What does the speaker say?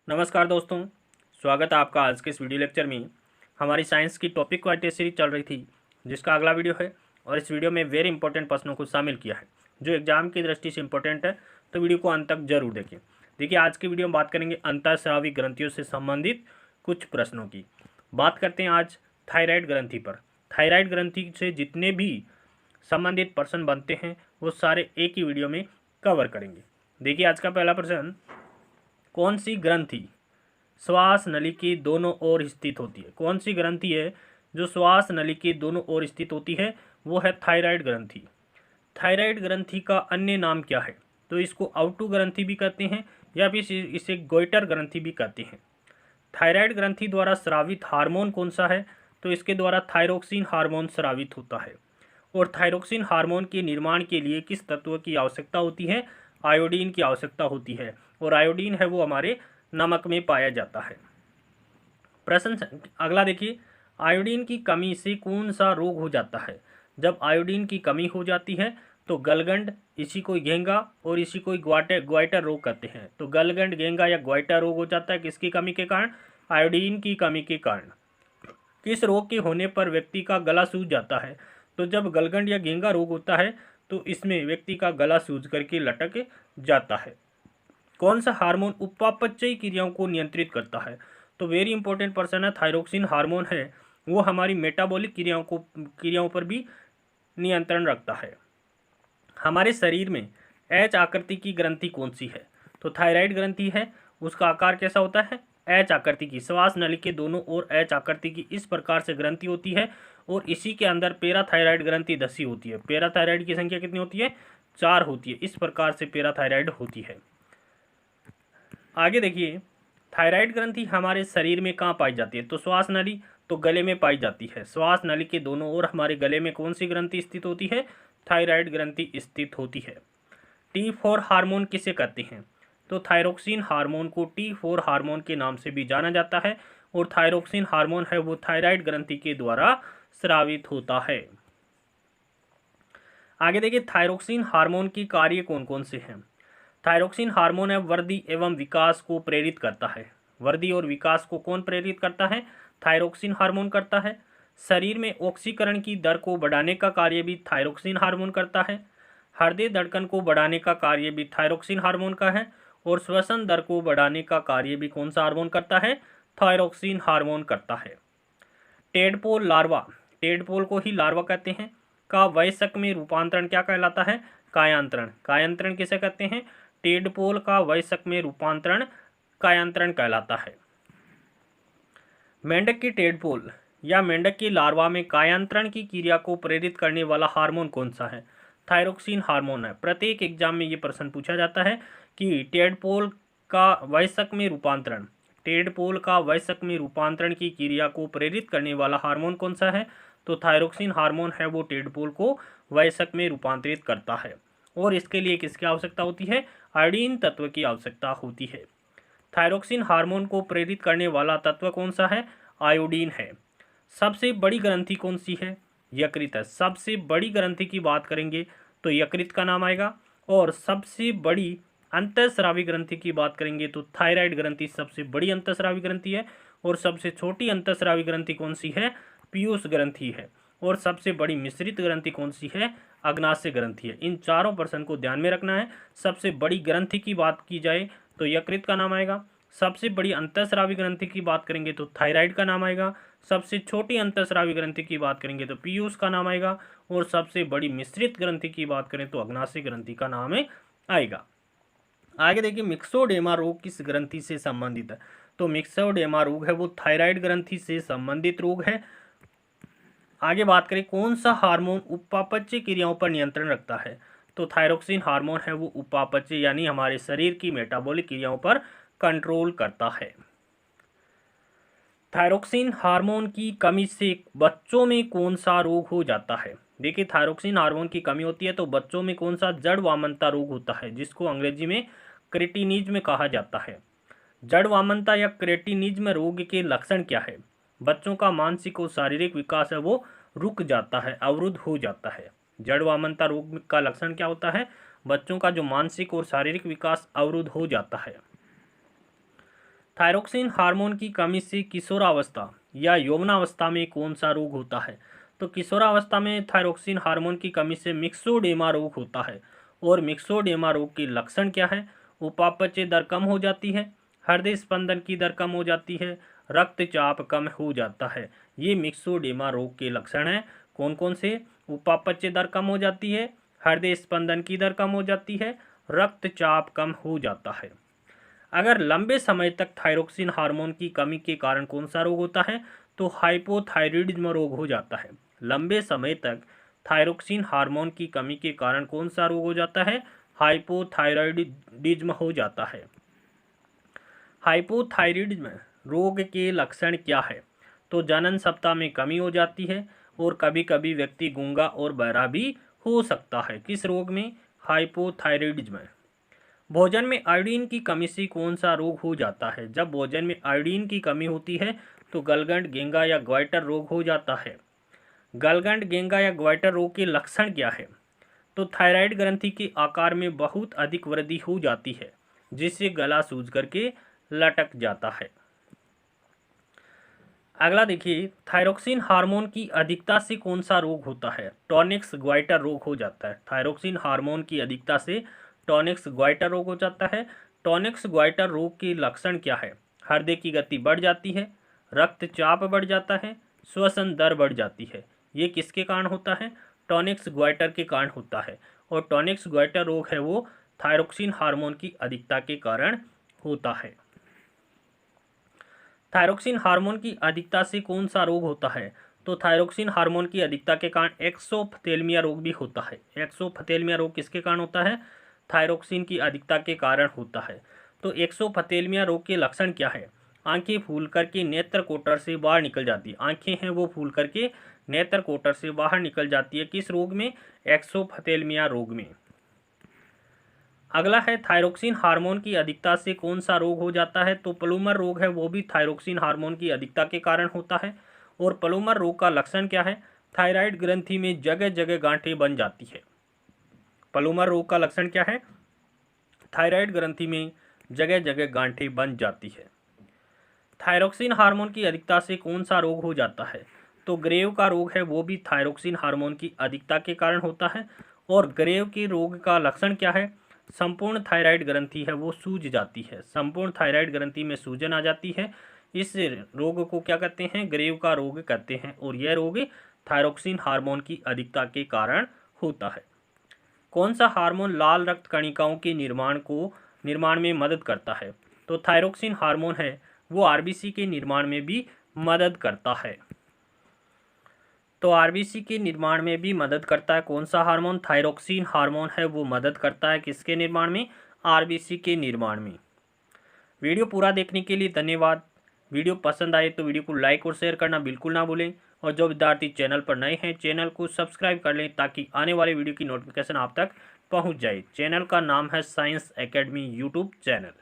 नमस्कार दोस्तों, स्वागत है आपका आज के इस वीडियो लेक्चर में। हमारी साइंस की टॉपिक वाइज टेस्ट सीरीज चल रही थी, जिसका अगला वीडियो है और इस वीडियो में वेरी इंपॉर्टेंट प्रश्नों को शामिल किया है जो एग्जाम की दृष्टि से इंपॉर्टेंट है। तो वीडियो को अंत तक जरूर देखें। देखिए, आज की वीडियो में बात करेंगे अंतःस्रावी ग्रंथियों से संबंधित कुछ प्रश्नों की। बात करते हैं आज थायराइड ग्रंथि पर। थायराइड ग्रंथि से जितने भी संबंधित प्रश्न बनते हैं वो सारे एक ही वीडियो में कवर करेंगे। देखिए, आज का पहला प्रश्न, कौन सी ग्रंथि श्वास नली के दोनों ओर स्थित होती है? कौन सी ग्रंथि है जो श्वास नली के दोनों ओर स्थित होती है? वो है थायराइड ग्रंथि। थायराइड ग्रंथि का अन्य नाम क्या है? तो इसको आउटू ग्रंथि भी कहते हैं या फिर इसे गोइटर ग्रंथि भी कहते हैं। थायराइड ग्रंथि द्वारा स्रावित हार्मोन कौन सा है? तो इसके द्वारा थायरोक्सिन हार्मोन स्रावित होता है। और थायरोक्सिन हार्मोन के निर्माण के लिए किस तत्व की आवश्यकता होती है? आयोडीन की आवश्यकता होती है। और आयोडीन है वो हमारे नमक में पाया जाता है। प्रश्न अगला देखिए, आयोडीन की कमी से कौन सा रोग हो जाता है? जब आयोडीन की कमी हो जाती है तो गलगंड, इसी को घेंगा और इसी को ग्वाइटर रोग कहते हैं। तो गलगंड, घेंगा या ग्वाइटर रोग हो जाता है किसकी कमी के कारण? आयोडीन की कमी के कारण। किस रोग के होने पर व्यक्ति का गला सूज जाता है? तो जब गलगंड या घेंगा रोग होता है तो इसमें व्यक्ति का गला सूज करके लटक जाता है। कौन सा हार्मोन उपापचयी क्रियाओं को नियंत्रित करता है? तो वेरी इंपॉर्टेंट पर्सन है, थायरोक्सिन हार्मोन है वो हमारी मेटाबॉलिक क्रियाओं पर भी नियंत्रण रखता है। हमारे शरीर में एच आकृति की ग्रंथि कौन सी है? तो थायराइड ग्रंथि है। उसका आकार कैसा होता है? एच आकृति की। श्वास नली के दोनों ओर एच आकृति की इस प्रकार से ग्रंथि होती है और इसी के अंदर पैराथायराइड ग्रंथि धसी होती है। पैराथायराइड की संख्या कितनी होती है? 4 होती है। इस प्रकार से पैराथायराइड होती है। आगे देखिए, थायराइड ग्रंथि हमारे शरीर में कहाँ पाई जाती है? तो श्वास नली, तो गले में पाई जाती है। श्वास नली के दोनों ओर हमारे गले में कौन सी ग्रंथि स्थित होती है? थायराइड ग्रंथि स्थित होती है। T4 हार्मोन किसे कहते हैं? तो थायरोक्सिन हार्मोन को T4 हार्मोन के नाम से भी जाना जाता है और थायरोक्सिन हार्मोन है वो थायराइड ग्रंथि के द्वारा स्रावित होता है। आगे देखिए, थायरोक्सिन हार्मोन की कार्य कौन कौन से हैं? थायरोक्सिन हार्मोन है वृद्धि एवं विकास को प्रेरित करता है। वृद्धि और विकास को कौन प्रेरित करता है? थायरोक्सिन हार्मोन करता है। शरीर में ऑक्सीकरण की दर को बढ़ाने का कार्य भी थायरोक्सिन हार्मोन करता है। हृदय धड़कन को बढ़ाने का कार्य भी थायरोक्सिन हार्मोन का है। और श्वसन दर को बढ़ाने का कार्य भी कौन सा हार्मोन करता है? थायरोक्सिन हार्मोन करता है। टेडपोल लार्वा, टेडपोल को ही लार्वा कहते हैं, का वयस्क में रूपांतरण क्या कहलाता है? कायांतरण। कायांतरण किसे कहते हैं? टेडपोल का वयस्क में रूपांतरण कायांतरण कहलाता है। मेंढक की टेडपोल या मेंढक की लार्वा में कायांतरण की क्रिया को प्रेरित करने वाला हार्मोन कौन सा है? थायरोक्सिन हार्मोन है। प्रत्येक एग्जाम में ये प्रश्न पूछा जाता है कि टेडपोल का वयस्क में रूपांतरण, टेडपोल का वयस्क में रूपांतरण की क्रिया को प्रेरित करने वाला हार्मोन कौन सा है? तो थायरोक्सिन हार्मोन है वो टेडपोल को वयस्क में रूपांतरित करता है। और इसके लिए किसकी आवश्यकता होती है? आयोडीन तत्व की आवश्यकता होती है। थायरोक्सिन हार्मोन को प्रेरित करने वाला तत्व कौन सा है? आयोडीन है। सबसे बड़ी ग्रंथि कौन सी है? यकृत है। सबसे बड़ी ग्रंथि की बात करेंगे तो यकृत का नाम आएगा। और सबसे बड़ी अंतःस्रावी ग्रंथि की बात करेंगे तो थायराइड ग्रंथि सबसे बड़ी अंतःस्रावी ग्रंथि है। और सबसे छोटी अंतःस्रावी ग्रंथि कौन सी है? पीयूष ग्रंथि है। और सबसे बड़ी मिश्रित ग्रंथि कौन सी है? अग्नाशय ग्रंथि है। इन चारों पर्सन को ध्यान में रखना है। सबसे बड़ी ग्रंथि की बात की जाए तो यकृत का नाम आएगा। सबसे बड़ी अंतःस्रावी ग्रंथि की बात करेंगे तो थायराइड का नाम आएगा। सबसे छोटी अंतःस्रावी ग्रंथि की बात करेंगे तो पीयूष का नाम आएगा। और सबसे बड़ी मिश्रित ग्रंथि की बात करें तो अग्नाशय ग्रंथि का नाम आएगा। आगे देखिए, मिक्सोडेमा रोग किस ग्रंथि से संबंधित है? तो मिक्सोडेमा रोग है वो थायराइड ग्रंथि से संबंधित रोग है। आगे बात करें, कौन सा हार्मोन उपापचय क्रियाओं पर नियंत्रण रखता है? तो थायरोक्सिन हार्मोन है वो उपापचय यानी हमारे शरीर की मेटाबॉलिक क्रियाओं पर कंट्रोल करता है। थायरोक्सिन हार्मोन की कमी से बच्चों में कौन सा रोग हो जाता है? देखिए, थायरोक्सिन हार्मोन की कमी होती है तो बच्चों में कौन सा जड़ वामनता रोग होता है, जिसको अंग्रेजी में क्रेटिनिज्म कहा जाता है। जड़ वामनता या क्रेटिनिज्म रोग के लक्षण क्या है? बच्चों का मानसिक और शारीरिक विकास है वो रुक जाता है, अवरुद्ध हो जाता है। जड़ वामनता रोग का लक्षण क्या होता है? बच्चों का जो मानसिक और शारीरिक विकास अवरुद्ध हो जाता है। थायरोक्सिन हार्मोन की कमी से किशोरावस्था या यौवनावस्था में कौन सा रोग होता है? तो किशोरावस्था में थायरोक्सिन हार्मोन की कमी से मिक्सोडेमा रोग होता है। और मिक्सोडेमा रोग के लक्षण क्या है? उपापचय दर कम हो जाती है, हृदय स्पंदन की दर कम हो जाती है, रक्तचाप कम हो जाता है। ये मिक्सोडेमा रोग के लक्षण हैं। कौन कौन से? उपापचय दर कम हो जाती है, हृदय स्पंदन की दर कम हो जाती है, रक्तचाप कम हो जाता है। अगर लंबे समय तक थायरोक्सिन हार्मोन की कमी के कारण कौन सा रोग होता है? तो हाइपोथायराइडिज्म रोग हो जाता है। लंबे समय तक थायरोक्सिन हार्मोन की कमी के कारण कौन सा रोग हो जाता है? हाइपोथायराइडिज्म हो जाता है। हाइपोथायराइडिज्म रोग के लक्षण क्या है? तो जनन सप्ताह में कमी हो जाती है और कभी कभी व्यक्ति गूंगा और बहरा भी हो सकता है। किस रोग में? हाइपोथायराइडिज्म। भोजन में आयोडीन की कमी से कौन सा रोग हो जाता है? जब भोजन में आयोडीन की कमी होती है तो गलगंड, गेंगा या ग्वाइटर रोग हो जाता है। गलगंड, गेंगा या ग्वाइटर रोग के लक्षण क्या है? तो थायराइड ग्रंथि के आकार में बहुत अधिक वृद्धि हो जाती है जिससे गला सूज करके लटक जाता है। अगला देखिए, थायरोक्सिन हार्मोन की अधिकता से कौन सा रोग होता है? टॉनिक्स ग्वाइटर रोग हो जाता है। थायरोक्सिन हार्मोन की अधिकता से टॉनिक्स ग्वाइटर रोग हो जाता है। टॉनिक्स ग्वाइटर रोग के लक्षण क्या है? हृदय की गति बढ़ जाती है, रक्तचाप बढ़ जाता है, श्वसन दर बढ़ जाती है। ये किसके कारण होता है? टॉनिक्स ग्वाइटर के कारण होता है। और टॉनिक्स ग्वाइटर रोग है वो थायरोक्सिन हार्मोन की अधिकता के कारण होता है। थायरोक्सिन हार्मोन की अधिकता से कौन सा रोग होता है? तो थायरोक्सिन हार्मोन की अधिकता के कारण एक्सोप्थेल्मिया रोग भी होता है। एक्सोप्थेल्मिया रोग किसके कारण होता है? थायरोक्सिन की अधिकता के कारण होता है। तो एक्सोप्थेल्मिया रोग के लक्षण क्या है? आंखें फूल करके नेत्र कोटर से बाहर निकल जाती है। आंखें हैं वो फूल करके नेत्र कोटर से बाहर निकल जाती है। किस रोग में? एक्सोप्थेल्मिया रोग में। अगला है, थायरोक्सिन हार्मोन की अधिकता से कौन सा रोग हो जाता है? तो प्लूमर रोग है वो भी थायरोक्सिन हार्मोन की अधिकता के कारण होता है। और प्लूमर रोग का लक्षण क्या है? थायराइड ग्रंथि में जगह जगह गांठें बन जाती है। प्लूमर रोग का लक्षण क्या है? थायराइड ग्रंथि में जगह जगह गांठें बन जाती है। थायरोक्सिन हार्मोन की अधिकता से कौन सा रोग हो जाता है? तो ग्रेव का रोग है वो भी थायरोक्सिन हार्मोन की अधिकता के कारण होता है। और ग्रेव के रोग का लक्षण क्या है? संपूर्ण थायराइड ग्रंथि है वो सूज जाती है। संपूर्ण थायराइड ग्रंथि में सूजन आ जाती है। इस रोग को क्या कहते हैं? ग्रेव का रोग कहते हैं। और यह रोग थायरोक्सिन हार्मोन की अधिकता के कारण होता है। कौन सा हार्मोन लाल रक्त कणिकाओं के निर्माण में मदद करता है? तो थायरोक्सिन हार्मोन है वो आरबीसी के निर्माण में भी मदद करता है। तो आरबीसी के निर्माण में भी मदद करता है कौन सा हार्मोन? थायरोक्सिन हार्मोन है वो मदद करता है किसके निर्माण में? आरबीसी के निर्माण में। वीडियो पूरा देखने के लिए धन्यवाद। वीडियो पसंद आए तो वीडियो को लाइक और शेयर करना बिल्कुल ना भूलें। और जो विद्यार्थी चैनल पर नए हैं चैनल को सब्सक्राइब कर लें ताकि आने वाले वीडियो की नोटिफिकेशन आप तक पहुंच जाए। चैनल का नाम है साइंस एकेडमी यूट्यूब चैनल।